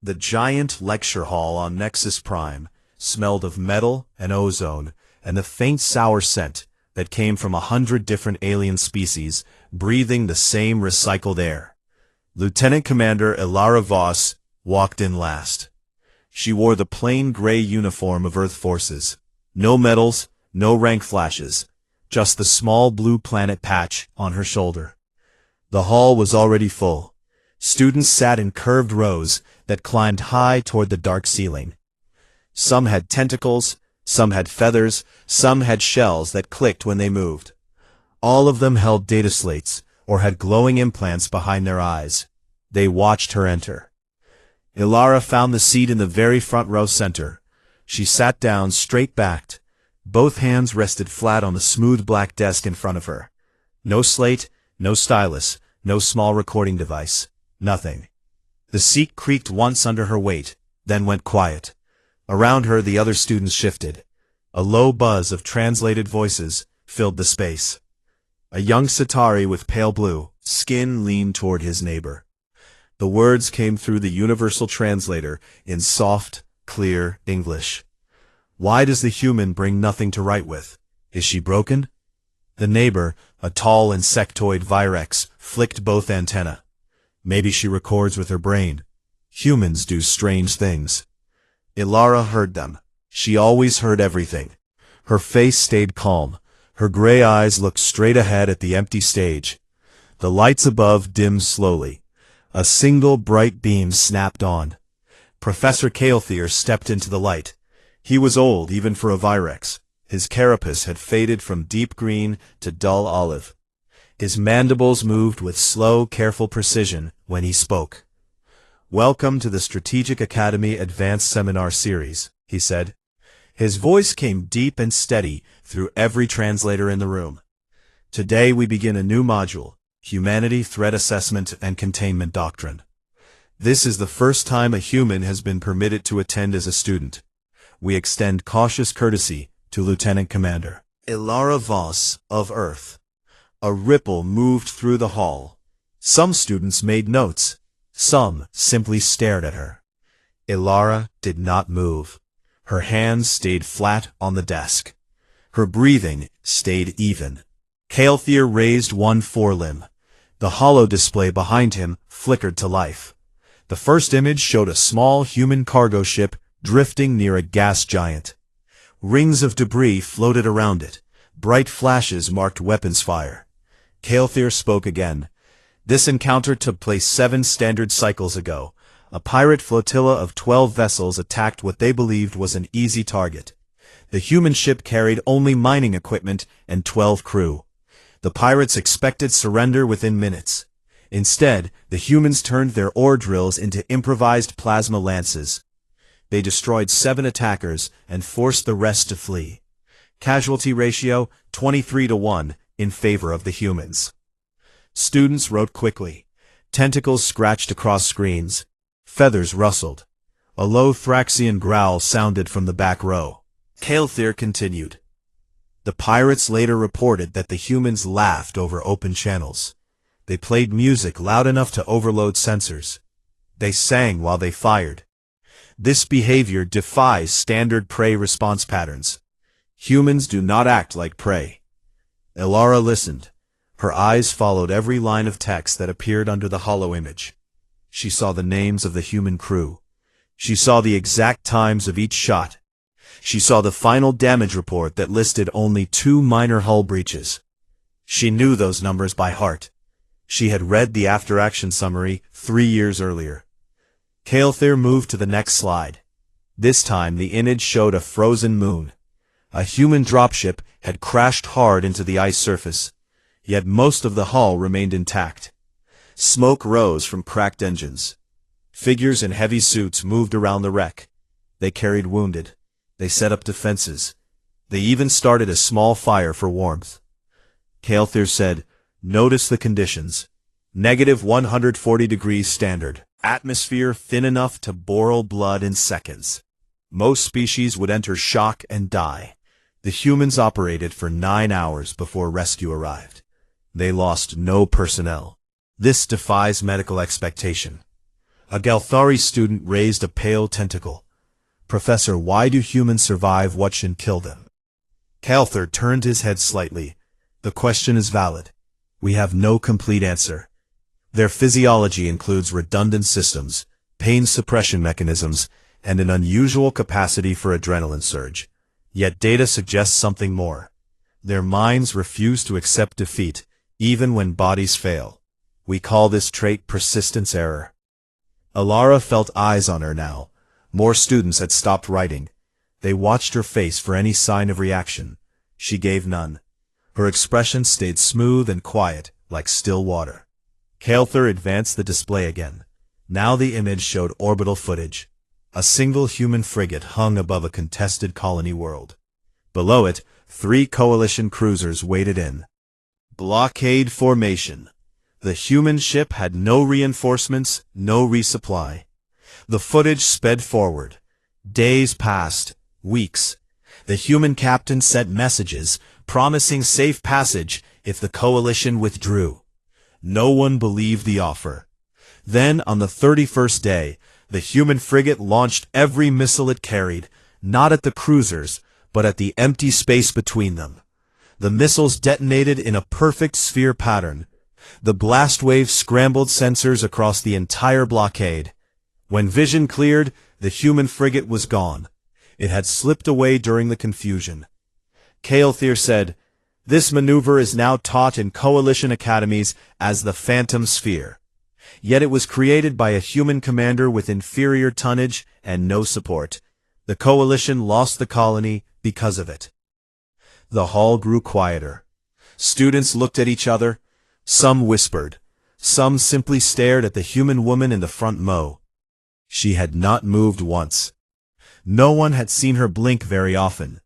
The giant lecture hall on Nexus Prime smelled of metal and ozone and the faint sour scent that came from 100 different alien species breathing the same recycled air. Lieutenant Commander Ilara Voss walked in last. She wore the plain gray uniform of Earth Forces. No medals, no rank flashes, just the small blue planet patch on her shoulder. The hall was already full. Students sat in curved rows that climbed high toward the dark ceiling. Some had tentacles, some had feathers, some had shells that clicked when they moved. All of them held data slates or had glowing implants behind their eyes. They watched her enter. Ilara found the seat in the very front row center. She sat down straight-backed. Both hands rested flat on the smooth black desk in front of her. No slate, no stylus, no small recording device. Nothing. The seat creaked once under her weight, then went quiet. Around her the other students shifted. A low buzz of translated voices filled the space. A young Centauri with pale blue skin leaned toward his neighbor. The words came through the universal translator in soft, clear English. Why does the human bring nothing to write with? Is she broken? The neighbor, a tall insectoid Virex, flicked both antennae. Maybe she records with her brain. Humans do strange things. Ilara heard them. She always heard everything. Her face stayed calm. Her gray eyes looked straight ahead at the empty stage. The lights above dimmed slowly. A single bright beam snapped on. Professor Kael'thir stepped into the light. He was old even for a Virex. His carapace had faded from deep green to dull olive. His mandibles moved with slow, careful precision when he spoke. "Welcome to the Strategic Academy Advanced Seminar Series," he said. His voice came deep and steady through every translator in the room. "Today we begin a new module, Humanity, Threat Assessment, and Containment Doctrine. This is the first time a human has been permitted to attend as a student. We extend cautious courtesy to Lieutenant Commander Ilara Voss of Earth." A ripple moved through the hall. Some students made notes. Some simply stared at her. Ilara did not move. Her hands stayed flat on the desk. Her breathing stayed even. Kael'thir raised one forelimb. The holo display behind him flickered to life. The first image showed a small human cargo ship drifting near a gas giant. Rings of debris floated around it. Bright flashes marked weapons fire. Kael'thir spoke again. "This encounter took place 7 standard cycles ago. A pirate flotilla of 12 vessels attacked what they believed was an easy target. The human ship carried only mining equipment and 12 crew. The pirates expected surrender within minutes. Instead, the humans turned their ore drills into improvised plasma lances. They destroyed 7 attackers and forced the rest to flee. Casualty ratio 23-1 in favor of the humans." Students wrote quickly. Tentacles scratched across screens. Feathers rustled. A low Thraxian growl sounded from the back row. Kael'thir continued. "The pirates later reported that the humans laughed over open channels. They played music loud enough to overload sensors. They sang while they fired. This behavior defies standard prey response patterns. Humans do not act like prey." Ilara listened. Her eyes followed every line of text that appeared under the holo image. She saw the names of the human crew. She saw the exact times of each shot. She saw the final damage report that listed only 2 minor hull breaches. She knew those numbers by heart. She had read the after-action summary 3 years earlier. Kael'thir moved to the next slide. This time the image showed a frozen moon. A human dropship had crashed hard into the ice surface, yet most of the hull remained intact. Smoke rose from cracked engines. Figures in heavy suits moved around the wreck. They carried wounded. They set up defenses. They even started a small fire for warmth. Kael'thir said, "Notice the conditions. -140 degrees standard. Atmosphere thin enough to boil blood in seconds. Most species would enter shock and die. The humans operated for 9 hours before rescue arrived. They lost no personnel. This defies medical expectation. A Galthari student raised a pale tentacle. Professor, why do humans survive what should kill them? Calther turned his head slightly. The question is valid. We have no complete answer. Their physiology includes redundant systems, pain suppression mechanisms, and an unusual capacity for adrenaline surge. Yet data suggests something more. Their minds refuse to accept defeat, even when bodies fail. We call this trait persistence error. Alara felt eyes on her now. More students had stopped writing. They watched her face for any sign of reaction. She gave none. Her expression stayed smooth and quiet, like still water. Calther advanced the display again. Now the image showed orbital footage. A single human frigate hung above a contested colony world. Below it, 3 coalition cruisers waded in. Blockade formation. The human ship had no reinforcements, no resupply. The footage sped forward. Days passed, weeks. The human captain sent messages, promising safe passage if the coalition withdrew. No one believed the offer. Then, on the 31st day, the human frigate launched every missile it carried, not at the cruisers, but at the empty space between them. The missiles detonated in a perfect sphere pattern. The blast wave scrambled sensors across the entire blockade. When vision cleared, the human frigate was gone. It had slipped away during the confusion. Calther said, "This maneuver is now taught in coalition academies as the Phantom Sphere. Yet it was created by a human commander with inferior tonnage and no support. The coalition lost the colony because of it." The hall grew quieter. Students looked at each other. Some whispered. Some simply stared at the human woman in the front row. She had not moved once. No one had seen her blink very often.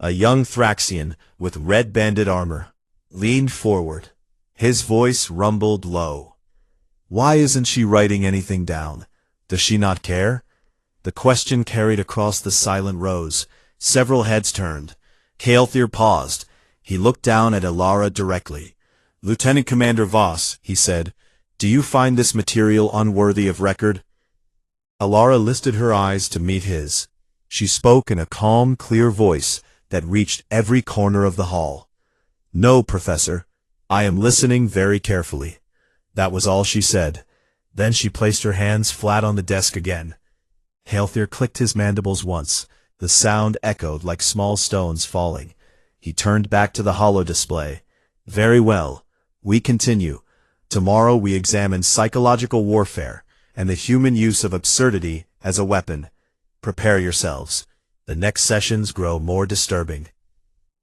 A young Thraxian, with red-banded armor, leaned forward. His voice rumbled low. "Why isn't she writing anything down? Does she not care?" The question carried across the silent rows. Several heads turned. Calther paused. He looked down at Alara directly. "Lieutenant Commander Voss," he said, "do you find this material unworthy of record?" Alara lifted her eyes to meet his. She spoke in a calm, clear voice that reached every corner of the hall. "No, Professor. I am listening very carefully." That was all she said. Then she placed her hands flat on the desk again. Calther clicked his mandibles once. The sound echoed like small stones falling. He turned back to the holo display. "Very well. We continue. Tomorrow we examine psychological warfare and the human use of absurdity as a weapon. Prepare yourselves. The next sessions grow more disturbing."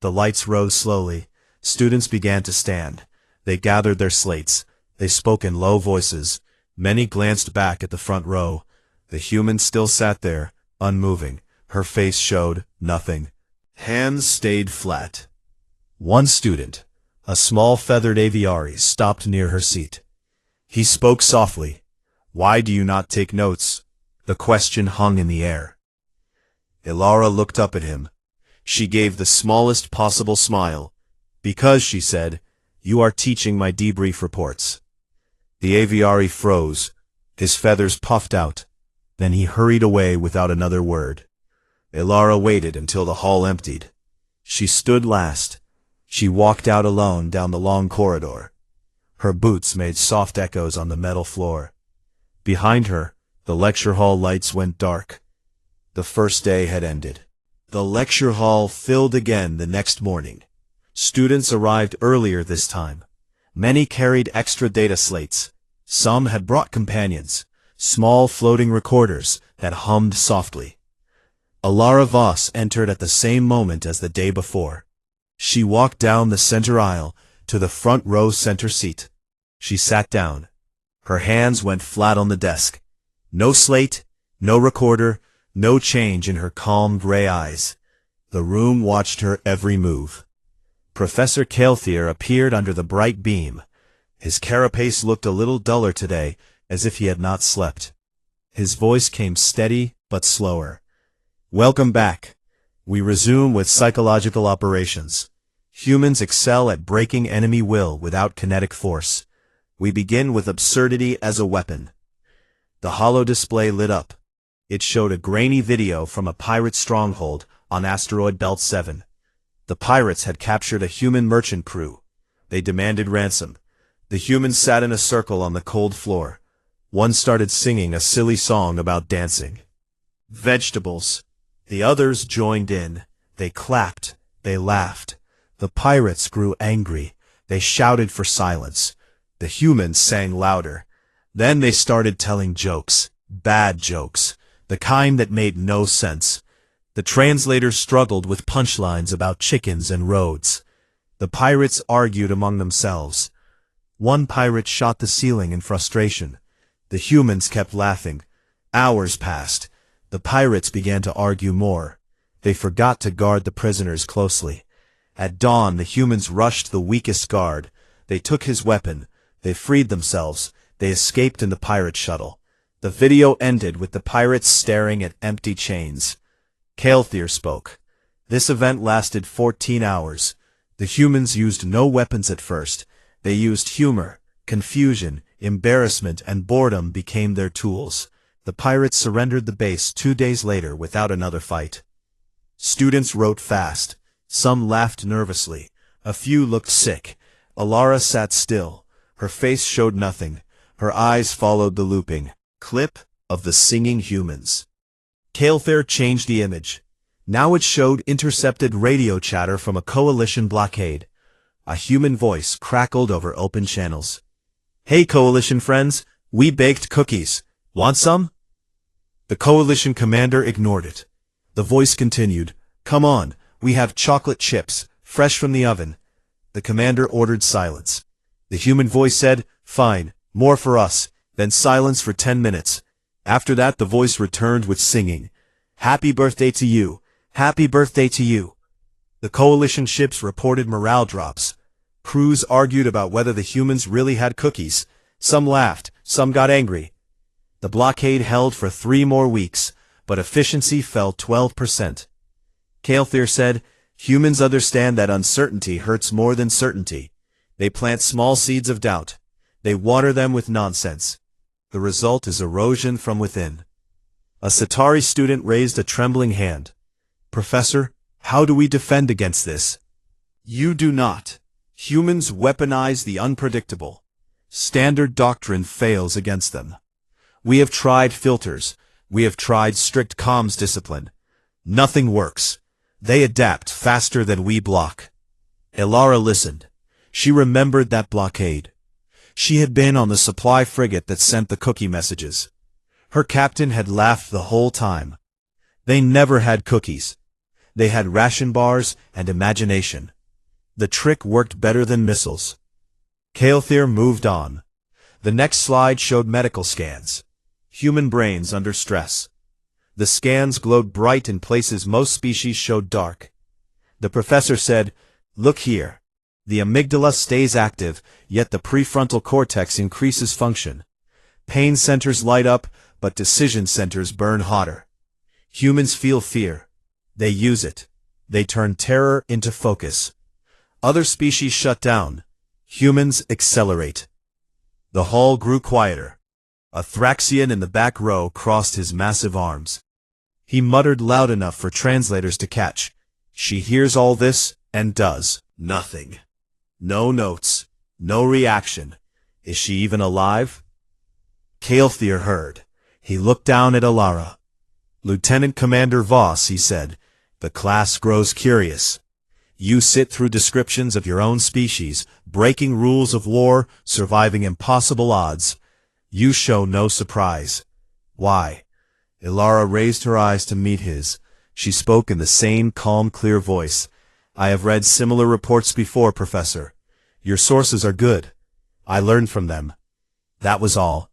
The lights rose slowly. Students began to stand. They gathered their slates. They spoke in low voices. Many glanced back at the front row. The human still sat there, unmoving. Her face showed nothing. Hands stayed flat. One student, a small feathered aviary, stopped near her seat. He spoke softly. "Why do you not take notes?" The question hung in the air. Ilara looked up at him. She gave the smallest possible smile. "Because," she said, "you are teaching my debrief reports." The aviary froze. His feathers puffed out. Then he hurried away without another word. Ilara waited until the hall emptied. She stood last. She walked out alone down the long corridor. Her boots made soft echoes on the metal floor. Behind her, the lecture hall lights went dark. The first day had ended. The lecture hall filled again the next morning. Students arrived earlier this time. Many carried extra data slates. Some had brought companions, small floating recorders that hummed softly. Alara Voss entered at the same moment as the day before. She walked down the center aisle to the front row center seat. She sat down. Her hands went flat on the desk. No slate, no recorder, no change in her calm gray eyes. The room watched her every move. Professor Calther appeared under the bright beam. His carapace looked a little duller today, as if he had not slept. His voice came steady but slower. "Welcome back. We resume with psychological operations. Humans excel at breaking enemy will without kinetic force. We begin with absurdity as a weapon." The holo display lit up. It showed a grainy video from a pirate stronghold on asteroid belt 7. The pirates had captured a human merchant crew. They demanded ransom. The humans sat in a circle on the cold floor. One started singing a silly song about dancing. Vegetables. The others joined in. They clapped. They laughed. The pirates grew angry. They shouted for silence. The humans sang louder. Then they started telling jokes. Bad jokes. The kind that made no sense. The translators struggled with punchlines about chickens and roads. The pirates argued among themselves. One pirate shot the ceiling in frustration. The humans kept laughing. Hours passed. The pirates began to argue more. They forgot to guard the prisoners closely. At dawn, the humans rushed the weakest guard. They took his weapon. They freed themselves. They escaped in the pirate shuttle. The video ended with the pirates staring at empty chains. Kael'thir spoke. This event lasted 14 hours. The humans used no weapons at first. They used humor, confusion, embarrassment, and boredom became their tools. The pirates surrendered the base 2 days later without another fight. Students wrote fast. Some laughed nervously. A few looked sick. Alara sat still. Her face showed nothing. Her eyes followed the looping clip of the singing humans. Kael'thir changed the image. Now it showed intercepted radio chatter from a coalition blockade. A human voice crackled over open channels. "Hey coalition friends, we baked cookies. Want some?" The coalition commander ignored it. The voice continued, "Come on, we have chocolate chips, fresh from the oven." The commander ordered silence. The human voice said, "Fine, more for us," then silence for 10 minutes. After that the voice returned with singing, "Happy birthday to you, happy birthday to you." The coalition ships reported morale drops. Crews argued about whether the humans really had cookies. Some laughed, some got angry. The blockade held for 3 more weeks, but efficiency fell 12%. Kael'thir said, "Humans understand that uncertainty hurts more than certainty. They plant small seeds of doubt. They water them with nonsense. The result is erosion from within." A Centauri student raised a trembling hand. "Professor, how do we defend against this?" "You do not. Humans weaponize the unpredictable. Standard doctrine fails against them. We have tried filters. We have tried strict comms discipline. Nothing works. They adapt faster than we block." Alara listened. She remembered that blockade. She had been on the supply frigate that sent the cookie messages. Her captain had laughed the whole time. They never had cookies. They had ration bars and imagination. The trick worked better than missiles. Kael'thir moved on. The next slide showed medical scans. Human brains under stress. The scans glowed bright in places most species showed dark. The professor said, "Look here. The amygdala stays active, yet the prefrontal cortex increases function. Pain centers light up, but decision centers burn hotter. Humans feel fear. They use it. They turn terror into focus. Other species shut down. Humans accelerate." The hall grew quieter. A Thraxian in the back row crossed his massive arms. He muttered loud enough for translators to catch. "She hears all this and does nothing. No notes. No reaction. Is she even alive?" Kael'thir heard. He looked down at Alara. "Lieutenant Commander Voss," he said, "the class grows curious. You sit through descriptions of your own species, breaking rules of war, surviving impossible odds. You show no surprise. Why?" Alara raised her eyes to meet his. She spoke in the same calm, clear voice. "I have read similar reports before, Professor. Your sources are good. I learned from them." That was all.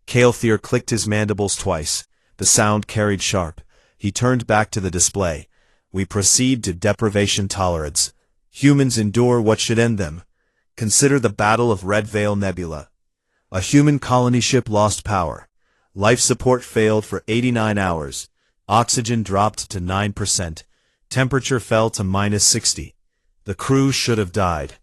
Kael'thir clicked his mandibles twice. The sound carried sharp. He turned back to the display. "We proceed to deprivation tolerance. Humans endure what should end them. Consider the Battle of Red Veil Nebula. A human colony ship lost power. Life support failed for 89 hours. Oxygen dropped to 9%. Temperature fell to -60. The crew should have died.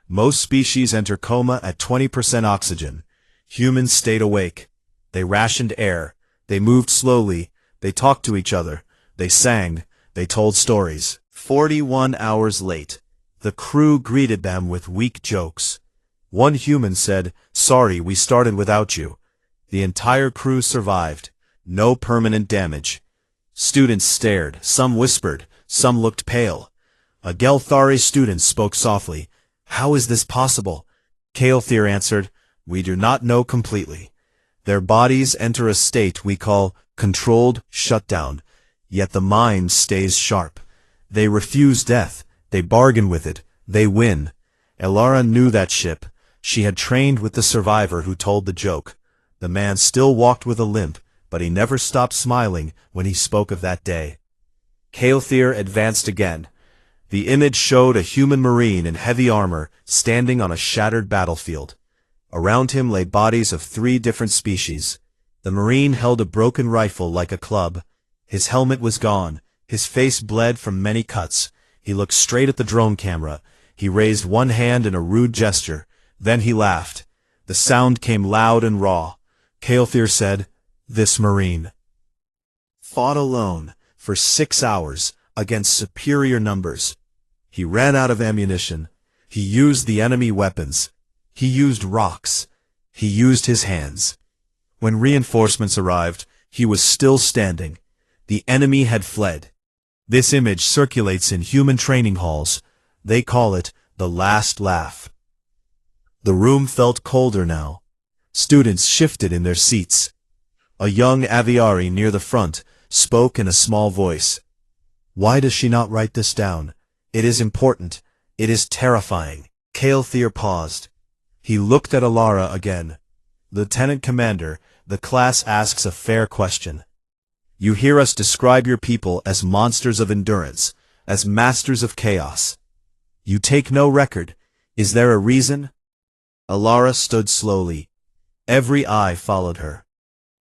Most species enter coma at 20% oxygen. Humans stayed awake. They rationed air. They moved slowly. They talked to each other. They sang. They told stories. 41 hours late, the crew greeted them with weak jokes. One human said, "Sorry, we started without you." The entire crew survived. No permanent damage. Students stared. Some whispered. Some looked pale. A Gelthari student spoke softly. "How is this possible?" Kael'thir answered, "We do not know completely. Their bodies enter a state we call controlled shutdown, yet the mind stays sharp. They refuse death. They bargain with it. They win." Elara knew that ship. She had trained with the survivor who told the joke. The man still walked with a limp, but he never stopped smiling when he spoke of that day. Kael'thir advanced again. The image showed a human marine in heavy armor standing on a shattered battlefield. Around him lay bodies of 3 different species. The marine held a broken rifle like a club. His helmet was gone. His face bled from many cuts. He looked straight at the drone camera. He raised one hand in a rude gesture. Then he laughed. The sound came loud and raw. Kael'thir said, "This marine fought alone for 6 hours against superior numbers. He ran out of ammunition. He used the enemy weapons. He used rocks. He used his hands. When reinforcements arrived, he was still standing. The enemy had fled." This image circulates in human training halls. They call it the last laugh. The room felt colder now. Students shifted in their seats. A young aviary near the front spoke in a small voice. "Why does she not write this down? It is important. It is terrifying." Kael'thir paused. He looked at Elara again. "Lieutenant Commander, the class asks a fair question. You hear us describe your people as monsters of endurance, as masters of chaos. You take no record. Is there a reason?" Elara stood slowly. Every eye followed her.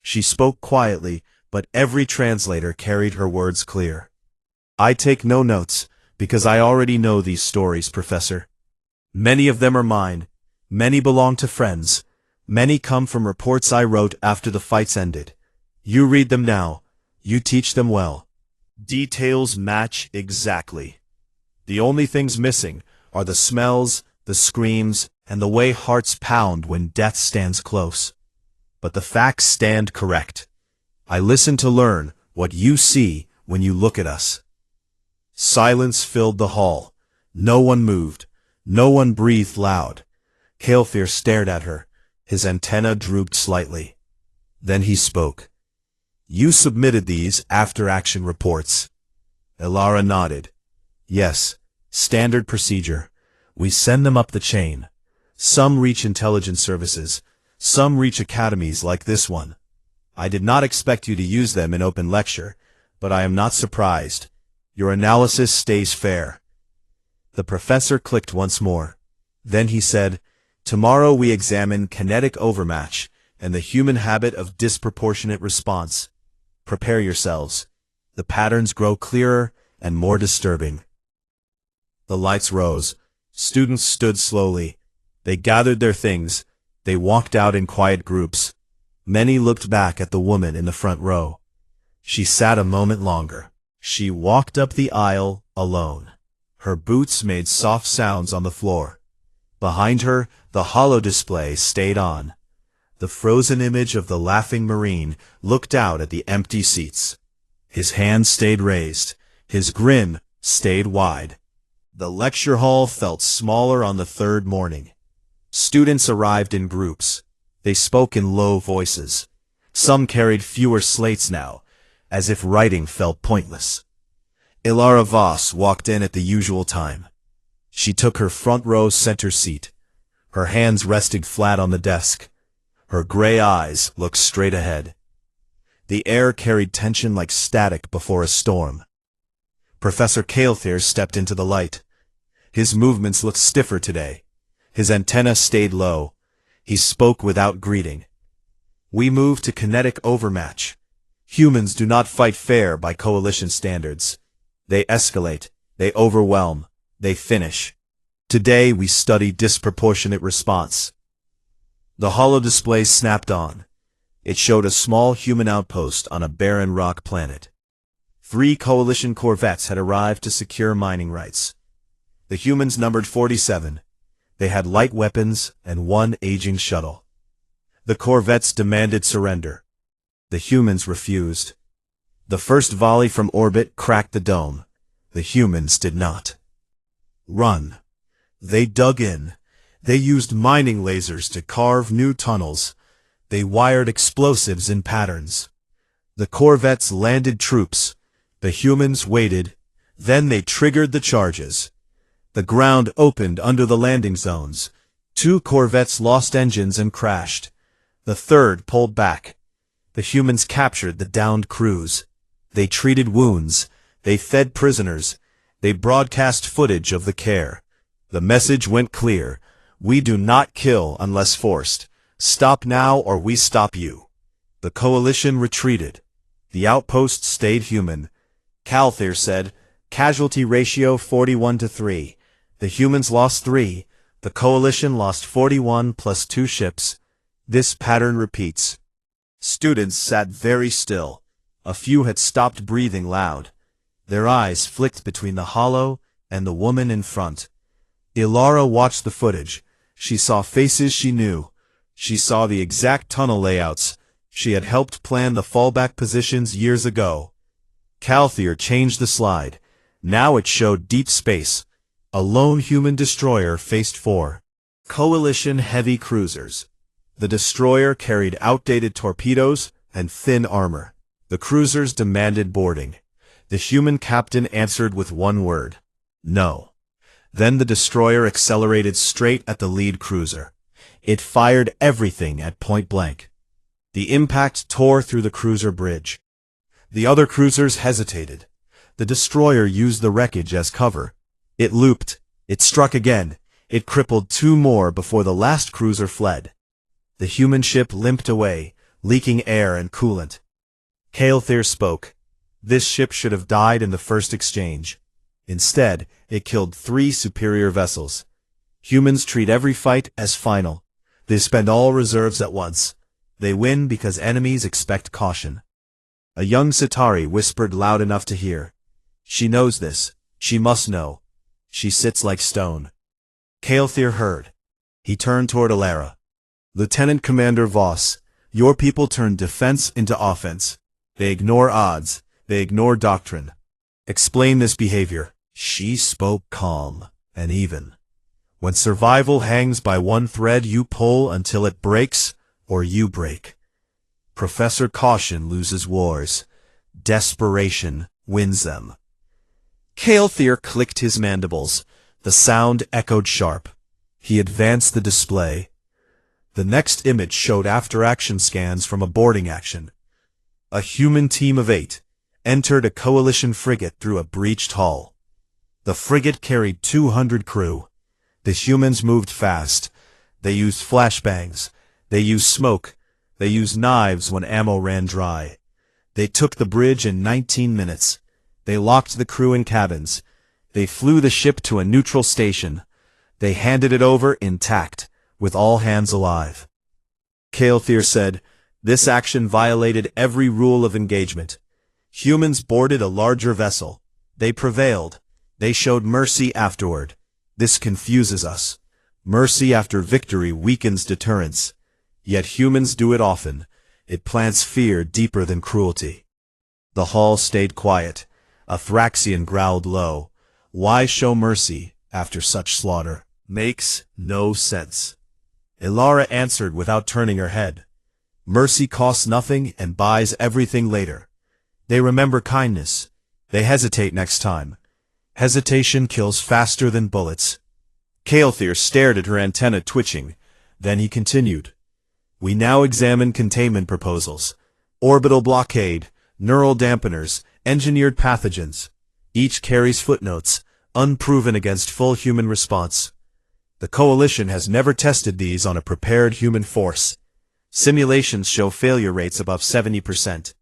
She spoke quietly, but every translator carried her words clear. "I take no notes, because I already know these stories, Professor. Many of them are mine. Many belong to friends. Many come from reports I wrote after the fights ended. You read them now. You teach them well. Details match exactly. The only things missing are the smells, the screams, and the way hearts pound when death stands close. But the facts stand correct. I listen to learn what you see when you look at us." Silence filled the hall. No one moved. No one breathed loud. Kael'thir stared at her. His antenna drooped slightly. Then he spoke. "You submitted these after-action reports." Elara nodded. "Yes, standard procedure. We send them up the chain. Some reach intelligence services. Some reach academies like this one. I did not expect you to use them in open lecture, but I am not surprised. Your analysis stays fair." The professor clicked once more. Then he said, "Tomorrow we examine kinetic overmatch and the human habit of disproportionate response. Prepare yourselves. The patterns grow clearer and more disturbing." The lights rose. Students stood slowly. They gathered their things. They walked out in quiet groups. Many looked back at the woman in the front row. She sat a moment longer. She walked up the aisle alone. Her boots made soft sounds on the floor. Behind her, the holo display stayed on. The frozen image of the laughing Marine looked out at the empty seats. His hand stayed raised. His grin stayed wide. The lecture hall felt smaller on the third morning. Students arrived in groups. They spoke in low voices. Some carried fewer slates now, as if writing felt pointless. Elara Voss walked in at the usual time. She took her front row center seat. Her hands rested flat on the desk. Her gray eyes looked straight ahead. The air carried tension like static before a storm. Professor Kael'thir stepped into the light. His movements looked stiffer today. His antenna stayed low. He spoke without greeting. "We move to kinetic overmatch. Humans do not fight fair by coalition standards. They escalate, they overwhelm, they finish. Today we study disproportionate response." The holo display snapped on. It showed a small human outpost on a barren rock planet. 3 coalition corvettes had arrived to secure mining rights. The humans numbered 47. They had light weapons and 1 aging shuttle. The corvettes demanded surrender. The humans refused. The first volley from orbit cracked the dome. The humans did not. Run. They dug in. They used mining lasers to carve new tunnels. They wired explosives in patterns. The corvettes landed troops. The humans waited. Then they triggered the charges. The ground opened under the landing zones. 2 corvettes lost engines and crashed. The third pulled back. The humans captured the downed crews. They treated wounds. They fed prisoners. They broadcast footage of the care. The message went clear. We do not kill unless forced. Stop now or we stop you. The coalition retreated. The outpost stayed human. Calther said, casualty ratio 41-3. The humans lost 3. The coalition lost 41 plus 2 ships. This pattern repeats. Students sat very still. A few had stopped breathing loud. Their eyes flicked between the hollow and the woman in front. Ilara watched the footage. She saw faces she knew. She saw the exact tunnel layouts. She had helped plan the fallback positions years ago. Calther changed the slide. Now it showed deep space. A lone human destroyer faced 4 coalition heavy cruisers. The destroyer carried outdated torpedoes and thin armor. The cruisers demanded boarding. The human captain answered with 1 word. No. Then the destroyer accelerated straight at the lead cruiser. It fired everything at point blank. The impact tore through the cruiser bridge. The other cruisers hesitated. The destroyer used the wreckage as cover. It looped. It struck again. It crippled 2 more before the last cruiser fled. The human ship limped away, leaking air and coolant. Calther spoke. This ship should have died in the first exchange. Instead, it killed 3 superior vessels. Humans treat every fight as final. They spend all reserves at once. They win because enemies expect caution. A young Centauri whispered loud enough to hear. She knows this. She must know. She sits like stone. Calther heard. He turned toward Ilara. Lieutenant Commander Voss, your people turn defense into offense. They ignore odds. They ignore doctrine. Explain this behavior. She spoke calm and even. When survival hangs by 1 thread, you pull until it breaks, or you break. Professor Caution loses wars. Desperation wins them. Calther clicked his mandibles. The sound echoed sharp. He advanced the display. The next image showed after-action scans from a boarding action. A human team of 8 entered a coalition frigate through a breached hull. The frigate carried 200 crew. The humans moved fast. They used flashbangs. They used smoke. They used knives when ammo ran dry. They took the bridge in 19 minutes. They locked the crew in cabins. They flew the ship to a neutral station. They handed it over intact, with all hands alive. Calther said, this action violated every rule of engagement. Humans boarded a larger vessel. They prevailed. They showed mercy afterward. This confuses us. Mercy after victory weakens deterrence. Yet humans do it often. It plants fear deeper than cruelty. The hall stayed quiet. A Thraxian growled low. Why show mercy after such slaughter? Makes no sense. Ilara answered without turning her head. Mercy costs nothing and buys everything later. They remember kindness. They hesitate next time. Hesitation kills faster than bullets. Calther stared at her antenna twitching. Then he continued. We now examine containment proposals. Orbital blockade, neural dampeners, engineered pathogens. Each carries footnotes, unproven against full human response. The coalition has never tested these on a prepared human force. Simulations show failure rates above 70%.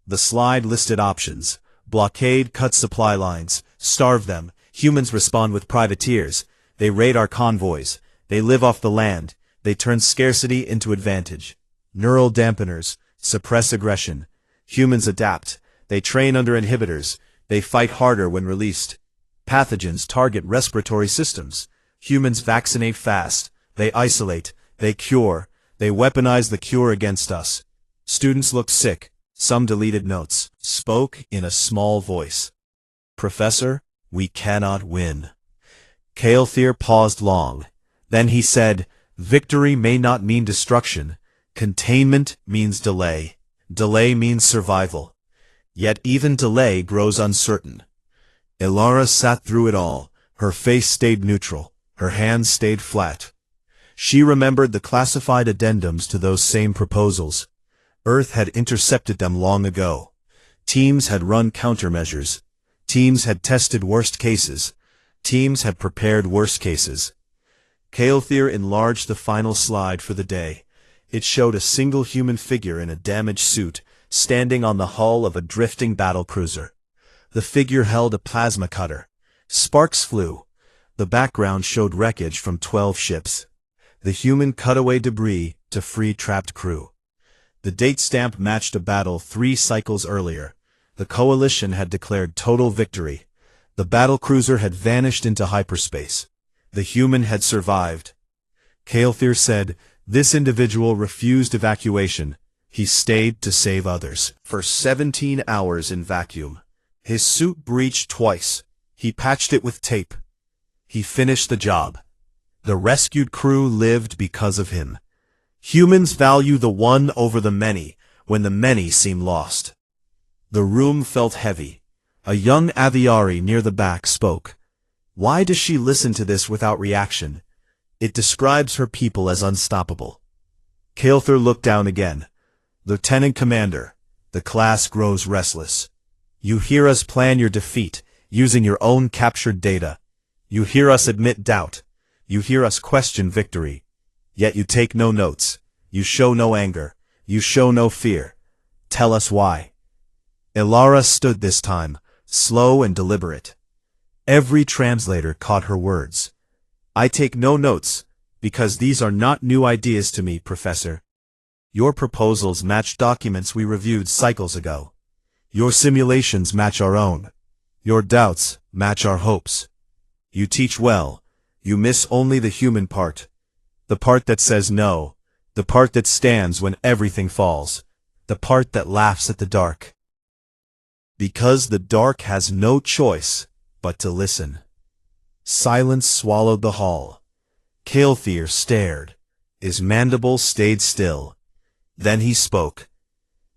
The slide listed options. Blockade cuts supply lines. Starve them. Humans respond with privateers. They raid our convoys. They live off the land. They turn scarcity into advantage. Neural dampeners. suppress aggression. Humans adapt. They train under inhibitors. They fight harder when released. Pathogens target respiratory systems. Humans vaccinate fast. They isolate. They cure. They weaponize the cure against us. Students looked sick. Some deleted notes. Spoke in a small voice. Professor, we cannot win. Caelthier paused long. Then he said, victory may not mean destruction. Containment means delay. Delay means survival. Yet even delay grows uncertain. Ilara sat through it all. Her face stayed neutral. Her hands stayed flat. She remembered the classified addendums to those same proposals. Earth had intercepted them long ago. Teams had run countermeasures. Teams had tested worst cases. Teams had prepared worst cases. Caelthier enlarged the final slide for the day. It showed a single human figure in a damaged suit, standing on the hull of a drifting battlecruiser. The figure held a plasma cutter. Sparks flew. The background showed wreckage from 12 ships. The human cut away debris to free trapped crew. The date stamp matched a battle 3 cycles earlier. The coalition had declared total victory. The battlecruiser had vanished into hyperspace. The human had survived. Caelthier said, this individual refused evacuation. He stayed to save others. For 17 hours in vacuum. His suit breached twice. He patched it with tape. He finished the job. The rescued crew lived because of him. Humans value the one over the many when the many seem lost. The room felt heavy. A young aviary near the back spoke. Why does she listen to this without reaction? It describes her people as unstoppable. Caelthier looked down again. Lieutenant Commander, the class grows restless. You hear us plan your defeat, using your own captured data. You hear us admit doubt. You hear us question victory. Yet you take no notes. You show no anger. You show no fear. Tell us why. Ilara stood this time, slow and deliberate. Every translator caught her words. I take no notes, because these are not new ideas to me, Professor. Your proposals match documents we reviewed cycles ago. Your simulations match our own. Your doubts match our hopes. You teach well. You miss only the human part. The part that says no. The part that stands when everything falls. The part that laughs at the dark. Because the dark has no choice but to listen. Silence swallowed the hall. Caelthier stared. His mandible stayed still. Then he spoke.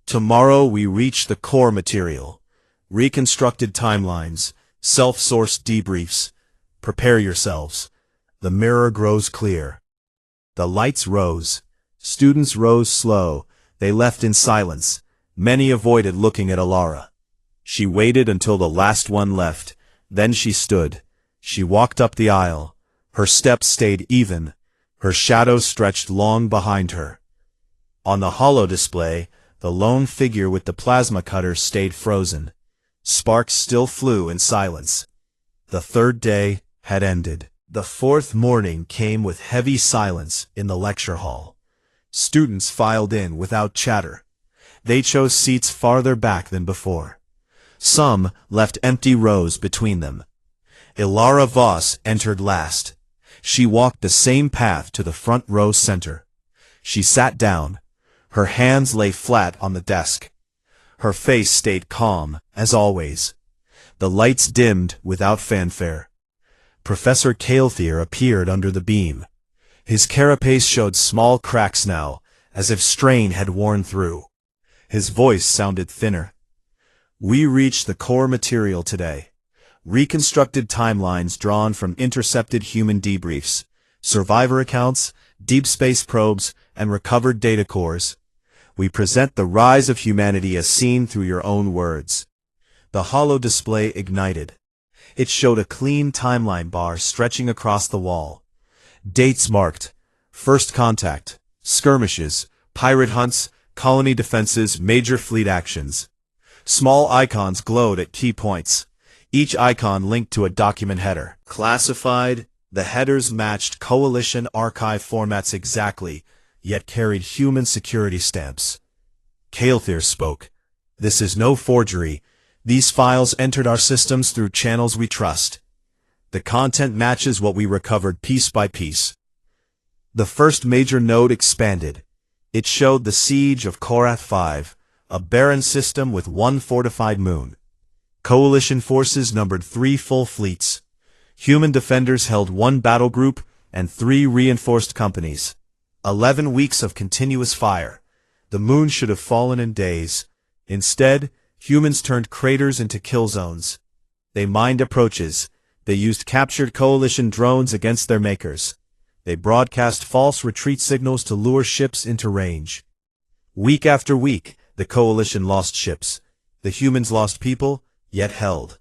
Tomorrow we reach the core material. Reconstructed timelines. Self-sourced debriefs. Prepare yourselves. The mirror grows clear. The lights rose. Students rose slow. They left in silence. Many avoided looking at Ilara. She waited until the last one left. Then she stood. She walked up the aisle. Her steps stayed even. Her shadow stretched long behind her. On the holo display, the lone figure with the plasma cutter stayed frozen. Sparks still flew in silence. The third day had ended. The fourth morning came with heavy silence in the lecture hall. Students filed in without chatter. They chose seats farther back than before. Some left empty rows between them. Ilara Voss entered last. She walked the same path to the front row center. She sat down. Her hands lay flat on the desk. Her face stayed calm, as always. The lights dimmed without fanfare. Professor Caelthier appeared under the beam. His carapace showed small cracks now, as if strain had worn through. His voice sounded thinner. We reached the core material today. Reconstructed timelines drawn from intercepted human debriefs, survivor accounts, deep space probes, and recovered data cores. We present the rise of humanity as seen through your own words. The holo display ignited. It showed a clean timeline bar stretching across the wall. Dates marked. First contact, skirmishes, pirate hunts, colony defenses, major fleet actions. Small icons glowed at key points. Each icon linked to a document header. Classified, the headers matched Coalition archive formats exactly, yet carried human security stamps. Kael'thir spoke. This is no forgery. These files entered our systems through channels we trust. The content matches what we recovered piece by piece. The first major node expanded. It showed the siege of Korath 5, a barren system with one fortified moon. Coalition forces numbered 3 full fleets. Human defenders held 1 battle group and 3 reinforced companies. 11 weeks of continuous fire. The moon should have fallen in days. Instead, humans turned craters into kill zones. They mined approaches. They used captured coalition drones against their makers. They broadcast false retreat signals to lure ships into range. Week after week, the coalition lost ships. The humans lost people, yet held.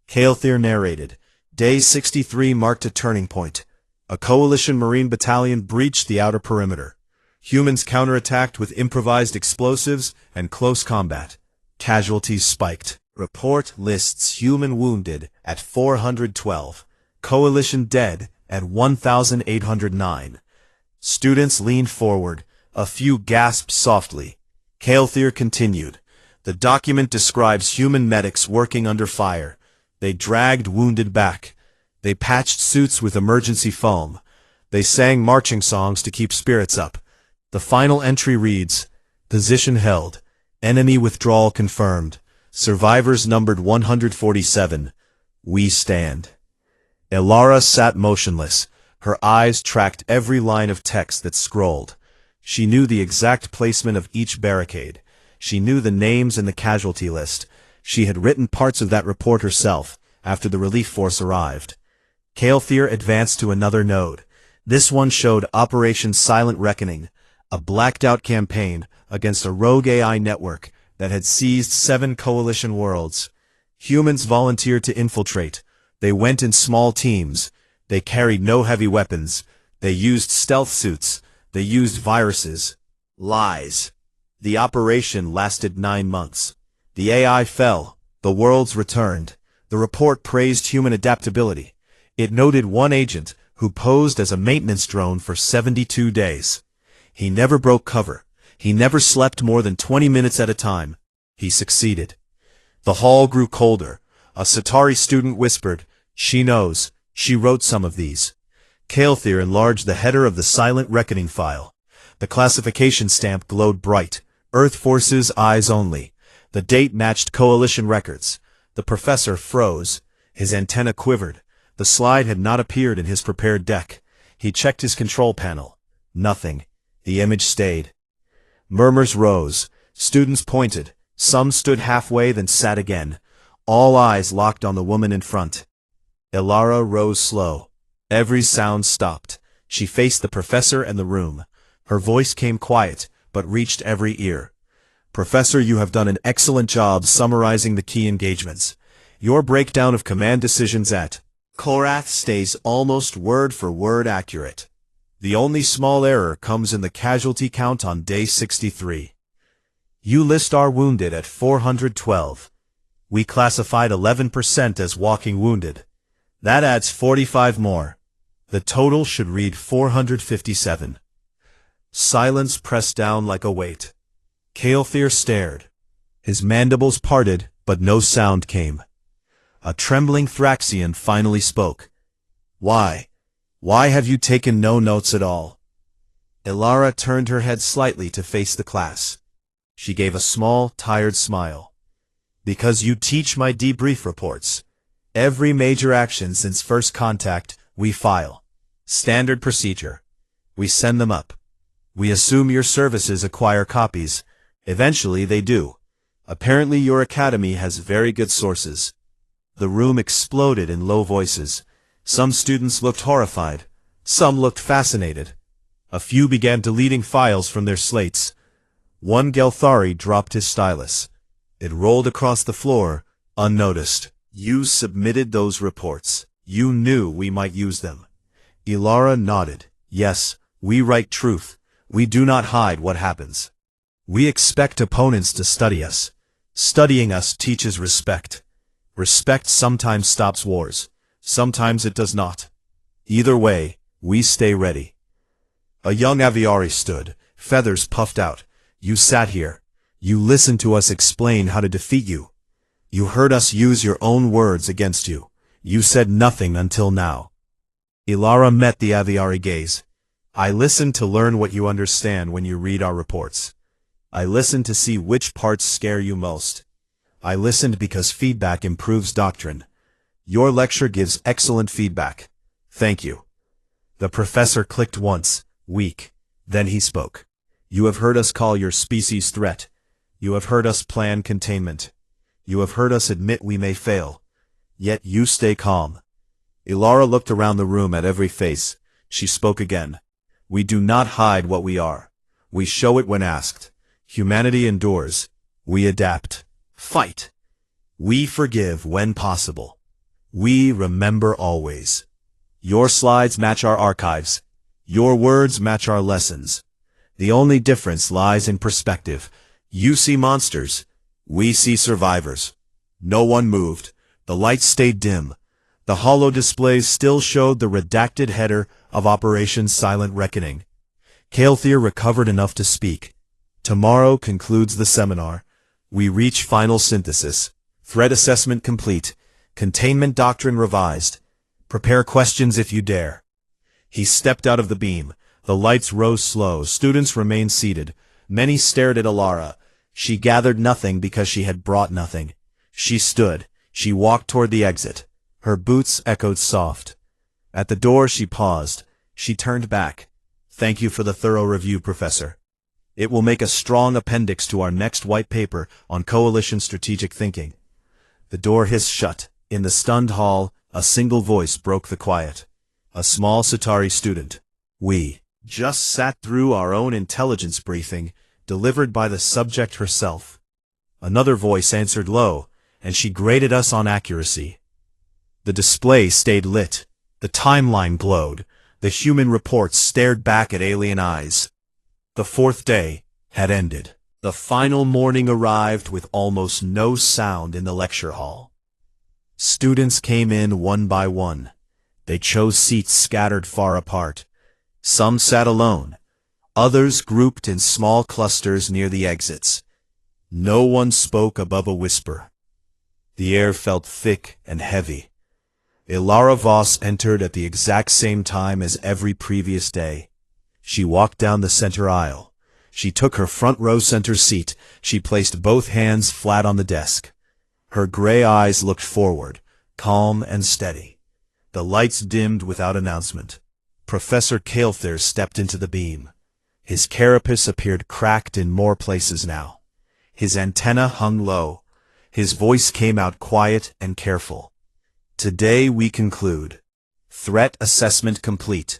Kael'thir narrated. Day 63 marked a turning point. A coalition marine battalion breached the outer perimeter. Humans counterattacked with improvised explosives and close combat. Casualties spiked. Report lists human wounded at 412. Coalition dead at 1,809. Students leaned forward. A few gasped softly. Kael'thir continued. The document describes human medics working under fire. They dragged wounded back. They patched suits with emergency foam. They sang marching songs to keep spirits up. The final entry reads, Position held. Enemy withdrawal confirmed. Survivors numbered 147. We stand. Elara sat motionless. Her eyes tracked every line of text that scrolled. She knew the exact placement of each barricade. She knew the names in the casualty list. She had written parts of that report herself, after the relief force arrived. Kael'thir advanced to another node. This one showed Operation Silent Reckoning, a blacked-out campaign against a rogue AI network that had seized 7 coalition worlds. Humans volunteered to infiltrate. They went in small teams. They carried no heavy weapons. They used stealth suits. They used viruses. Lies. The operation lasted 9 months. The AI fell. The worlds returned. The report praised human adaptability. It noted one agent who posed as a maintenance drone for 72 days. He never broke cover. He never slept more than 20 minutes at a time. He succeeded. The hall grew colder. A Satari student whispered, She knows. She wrote some of these. Kael'thir enlarged the header of the Silent Reckoning file. The classification stamp glowed bright. Earth Forces Eyes Only. The date matched coalition records. The professor froze. His antenna quivered. The slide had not appeared in his prepared deck. He checked his control panel. Nothing. The image stayed. Murmurs rose. Students pointed. Some stood halfway, then sat again. All eyes locked on the woman in front. Elara rose slow. Every sound stopped. She faced the professor and the room. Her voice came quiet, but reached every ear. Professor, you have done an excellent job summarizing the key engagements. Your breakdown of command decisions at Korath stays almost word for word accurate. The only small error comes in the casualty count on day 63. You list our wounded at 412. We classified 11% as walking wounded. That adds 45 more. The total should read 457. Silence pressed down like a weight. Kael'thir stared. His mandibles parted, but no sound came. A trembling Thraxian finally spoke. Why? Why have you taken no notes at all? Elara turned her head slightly to face the class. She gave a small, tired smile. Because you teach my debrief reports. Every major action since first contact, we file. Standard procedure. We send them up. We assume your services acquire copies. Eventually they do. Apparently your academy has very good sources. The room exploded in low voices. Some students looked horrified. Some looked fascinated. A few began deleting files from their slates. One Gelthari dropped his stylus. It rolled across the floor, unnoticed. You submitted those reports. You knew we might use them. Elara nodded. Yes, we write truth. We do not hide what happens. We expect opponents to study us. Studying us teaches respect. Respect sometimes stops wars. Sometimes it does not. Either way, we stay ready. A young aviary stood, feathers puffed out. You sat here. You listened to us explain how to defeat you. You heard us use your own words against you. You said nothing until now. Ilara met the Aviari gaze. I listened to learn what you understand when you read our reports. I listened to see which parts scare you most. I listened because feedback improves doctrine. Your lecture gives excellent feedback. Thank you. The professor clicked once, weak. Then he spoke. You have heard us call your species threat. You have heard us plan containment. You have heard us admit we may fail. Yet you stay calm. Ilara looked around the room at every face. She spoke again. We do not hide what we are. We show it when asked. Humanity endures. We adapt. Fight. We forgive when possible. We remember always. Your slides match our archives. Your words match our lessons. The only difference lies in perspective. You see monsters. We see survivors. No one moved. The lights stayed dim. The holo displays still showed the redacted header of Operation Silent Reckoning. Kael'thir recovered enough to speak. Tomorrow concludes the seminar. We reach final synthesis. Threat assessment complete. Containment doctrine revised. Prepare questions if you dare. He stepped out of the beam. The lights rose slow. Students remained seated. Many stared at Ilara. She gathered nothing because she had brought nothing. She stood. She walked toward the exit. Her boots echoed soft. At the door she paused. She turned back. Thank you for the thorough review, Professor. It will make a strong appendix to our next white paper on coalition strategic thinking. The door hissed shut. In the stunned hall, a single voice broke the quiet. A small Centauri student. We just sat through our own intelligence briefing, delivered by the subject herself. Another voice answered low, and she graded us on accuracy. The display stayed lit. The timeline glowed. The human reports stared back at alien eyes. The fourth day had ended. The final morning arrived with almost no sound in the lecture hall. Students came in one by one. They chose seats scattered far apart. Some sat alone. Others grouped in small clusters near the exits. No one spoke above a whisper. The air felt thick and heavy. Ilara Voss entered at the exact same time as every previous day. She walked down the center aisle. She took her front row center seat. She placed both hands flat on the desk. Her gray eyes looked forward, calm and steady. The lights dimmed without announcement. Professor Kael'thir stepped into the beam. His carapace appeared cracked in more places now. His antenna hung low. His voice came out quiet and careful. Today we conclude. Threat assessment complete.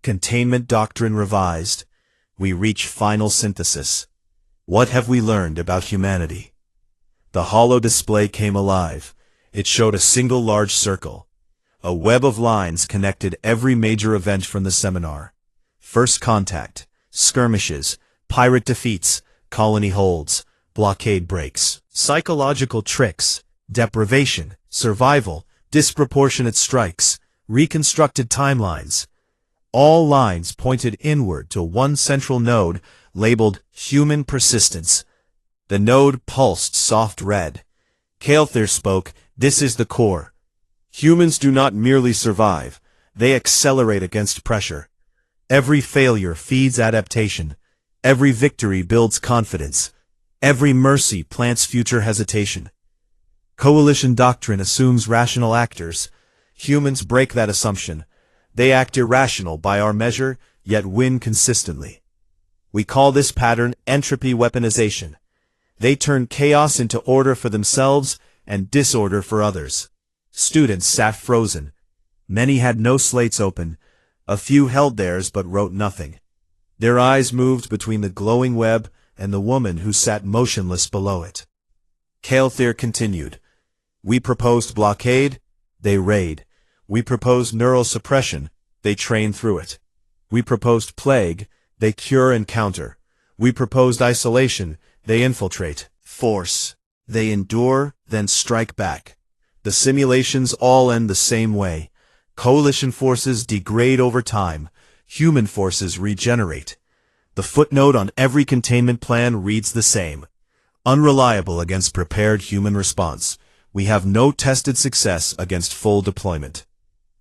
Containment doctrine revised. We reach final synthesis. What have we learned about humanity? The holo display came alive. It showed a single large circle. A web of lines connected every major event from the seminar. First contact, skirmishes, pirate defeats, colony holds, blockade breaks, psychological tricks, deprivation, survival, disproportionate strikes, reconstructed timelines. All lines pointed inward to one central node labeled Human Persistence. The node pulsed soft red. Kael'thir spoke, "This is the core. Humans do not merely survive, they accelerate against pressure. Every failure feeds adaptation. Every victory builds confidence. Every mercy plants future hesitation. Coalition doctrine assumes rational actors. Humans break that assumption. They act irrational by our measure, yet win consistently. We call this pattern entropy weaponization. They turn chaos into order for themselves and disorder for others." Students sat frozen. Many had no slates open. A few held theirs but wrote nothing. Their eyes moved between the glowing web and the woman who sat motionless below it. Kael'thir continued. "We proposed blockade, they raid. We proposed neural suppression, they train through it. We proposed plague, they cure and counter. We proposed isolation, they infiltrate. Force, they endure, then strike back. The simulations all end the same way. Coalition forces degrade over time. Human forces regenerate. The footnote on every containment plan reads the same. Unreliable against prepared human response. We have no tested success against full deployment.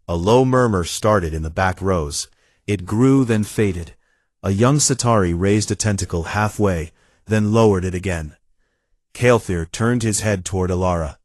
A low murmur started in the back rows. It grew, then faded. A young Centauri raised a tentacle halfway, then lowered it again. Kalthir turned his head toward Alara.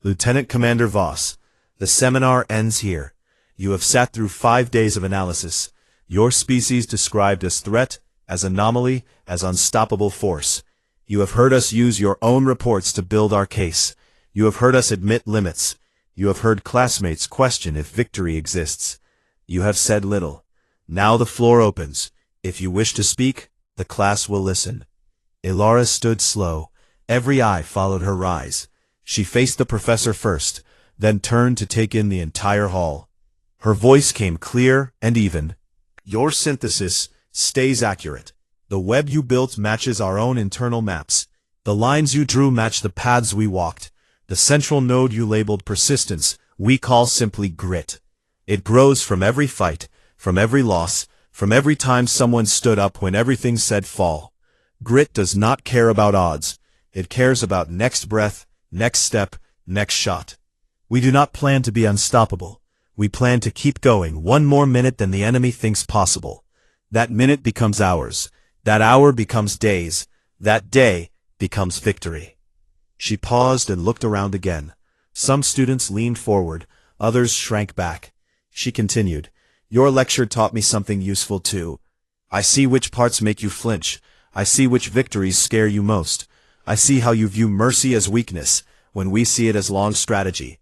Lieutenant Commander Voss, the seminar ends here. You have sat through 5 days of analysis. Your species described as threat, as anomaly, as unstoppable force. You have heard us use your own reports to build our case. You have heard us admit limits. You have heard classmates question if victory exists. You have said little. Now the floor opens. If you wish to speak, the class will listen. Alara stood slow. Every eye followed her rise. She faced the professor first, then turned to take in the entire hall. Her voice came clear and even. Your synthesis stays accurate. The web you built matches our own internal maps. The lines you drew match the paths we walked. The central node you labeled persistence, we call simply grit. It grows from every fight, from every loss, from every time someone stood up when everything said fall. Grit does not care about odds. It cares about next breath, next step, next shot. We do not plan to be unstoppable. We plan to keep going 1 more minute than the enemy thinks possible. That minute becomes hours. That hour becomes days. That day becomes victory. She paused and looked around again. Some students leaned forward, others shrank back. She continued, Your lecture taught me something useful too. I see which parts make you flinch. I see which victories scare you most. I see how you view mercy as weakness, when we see it as long strategy.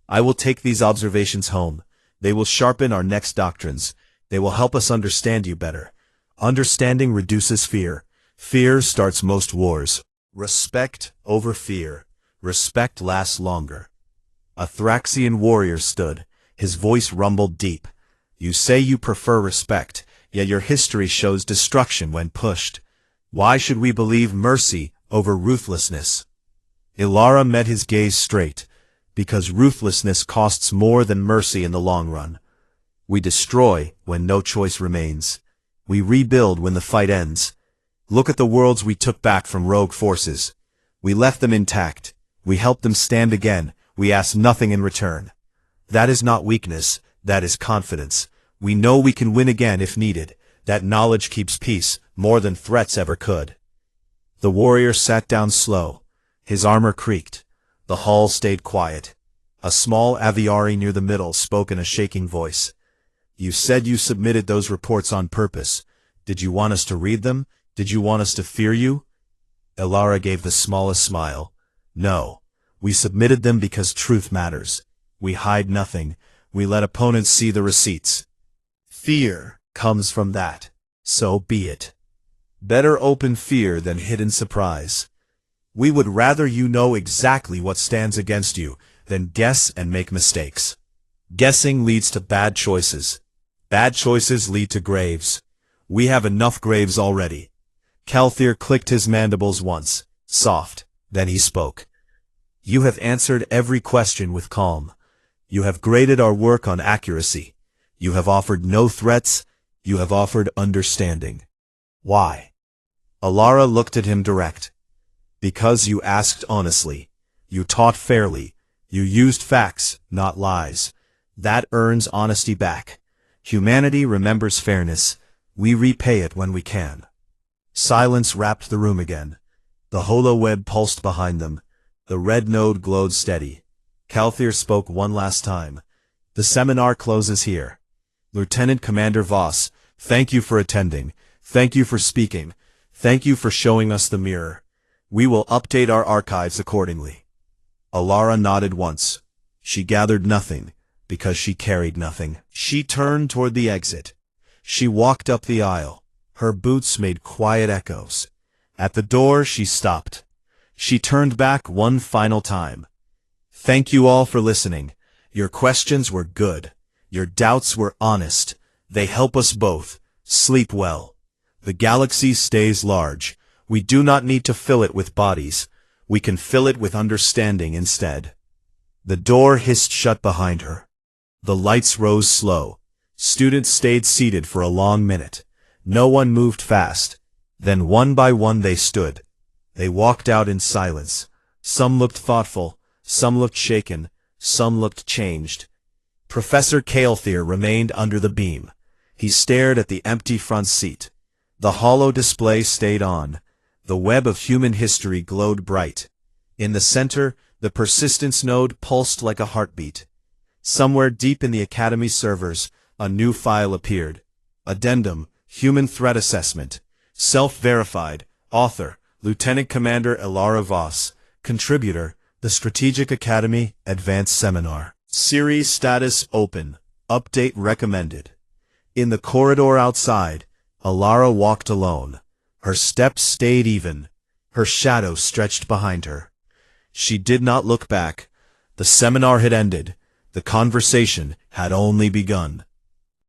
I will take these observations home. They will sharpen our next doctrines. They will help us understand you better. Understanding reduces fear. Fear starts most wars. Respect over fear. Respect lasts longer. A Thraxian warrior stood. His voice rumbled deep. You say you prefer respect, yet your history shows destruction when pushed. Why should we believe mercy over ruthlessness? Alara met his gaze straight. Because ruthlessness costs more than mercy in the long run. We destroy when no choice remains. We rebuild when the fight ends. Look at the worlds we took back from rogue forces. We left them intact. We helped them stand again. We asked nothing in return. That is not weakness. That is confidence. We know we can win again if needed. That knowledge keeps peace, more than threats ever could. The warrior sat down slow. His armor creaked. The hall stayed quiet. A small aviary near the middle spoke in a shaking voice. You said you submitted those reports on purpose. Did you want us to read them? Did you want us to fear you? Alara gave the smallest smile. No. We submitted them because truth matters. We hide nothing. We let opponents see the receipts. Fear comes from that. So be it. Better open fear than hidden surprise. We would rather you know exactly what stands against you than guess and make mistakes. Guessing leads to bad choices. Bad choices lead to graves. We have enough graves already. Kalthir clicked his mandibles once, soft, then he spoke. You have answered every question with calm. You have graded our work on accuracy. You have offered no threats. You have offered understanding. Why? Alara looked at him direct. Because you asked honestly. You taught fairly. You used facts, not lies. That earns honesty back. Humanity remembers fairness. We repay it when we can. Silence wrapped the room again. The holoweb pulsed behind them. The red node glowed steady. Kalthir spoke one last time. The seminar closes here. Lieutenant Commander Voss, thank you for attending. Thank you for speaking. Thank you for showing us the mirror. We will update our archives accordingly. Alara nodded once. She gathered nothing, because she carried nothing. She turned toward the exit. She walked up the aisle. Her boots made quiet echoes. At the door she stopped. She turned back one final time. Thank you all for listening. Your questions were good. Your doubts were honest. They help us both. Sleep well. The galaxy stays large. We do not need to fill it with bodies. We can fill it with understanding instead. The door hissed shut behind her. The lights rose slow. Students stayed seated for a long minute. No one moved fast. Then one by one they stood. They walked out in silence. Some looked thoughtful, some looked shaken, some looked changed. Professor Kael'thir remained under the beam. He stared at the empty front seat. The hollow display stayed on. The web of human history glowed bright. In the center, the persistence node pulsed like a heartbeat. Somewhere deep in the Academy servers, a new file appeared. Addendum, Human Threat Assessment. Self-verified. Author, Lieutenant Commander Elara Voss. Contributor, the Strategic Academy Advanced Seminar. Series status open. Update recommended. In the corridor outside, Elara walked alone. Her steps stayed even. Her shadow stretched behind her. She did not look back. The seminar had ended. The conversation had only begun.